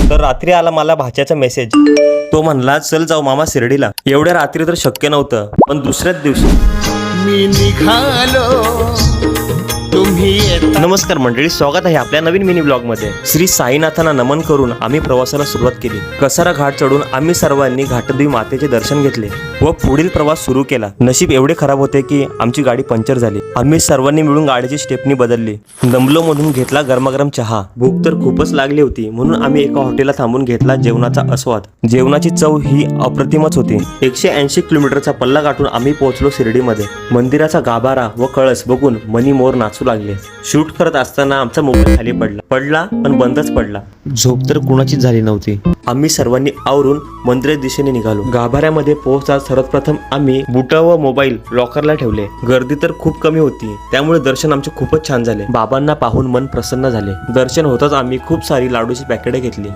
तर रात्री आला मला भाच्याचा मेसेज. तो म्हणला चल जाऊ मामा शिर्डीला. एवढ्या रात्री तर शक्य नव्हतं, पण दुसऱ्याच दिवशी मी निघालो तुम्ही येता. नमस्कार मंडळी, स्वागत आहे आपल्या नवीन मिनी ब्लॉग मध्ये. श्री साईनाथांना नमन करून आम्ही प्रवासाला सुरुवात केली. कसारा घाट चढून आम्ही सर्वांनी घाटदेवी मातेचे दर्शन घेतले व पुढील प्रवास सुरू केला. नशीब एवढे खराब होते की आमची गाडी पंक्चर झाली. आम्ही सर्वांनी मिळून गाडीची स्टेपनी बदलली. दमलो मधून घेतला गरमागरम चहा. भूक तर खूपच लागली होती, म्हणून आम्ही एका हॉटेलला थांबून घेतला जेवणाचा आस्वाद. जेवणाची चव ही अप्रतिमच होती. 180 किलोमीटरचा पल्ला गाठून आम्ही पोहोचलो शिर्डीमध्ये. मंदिराचा गाभारा व कळस बघून मनी मोर नाचू लागले. शूट करत असताना आमचा मोबाईल खाली पडला पण बंदच पडला. झोप तर कुणाचीच झाली नव्हती. आम्ही सर्वांनी आवरून मंदिरा दिशेने निघालो. गाभाऱ्यामध्ये पोहोचताच सर्वप्रथम आम्ही बुट व मोबाईल लॉकरला ठेवले. गर्दी तर खूप कमी होती, त्यामुळे दर्शन आमचे खूपच छान झाले. बाबांना पाहून मन प्रसन्न झाले. दर्शन होताच आम्ही खूप सारी लाडूची पॅकेटे घेतली.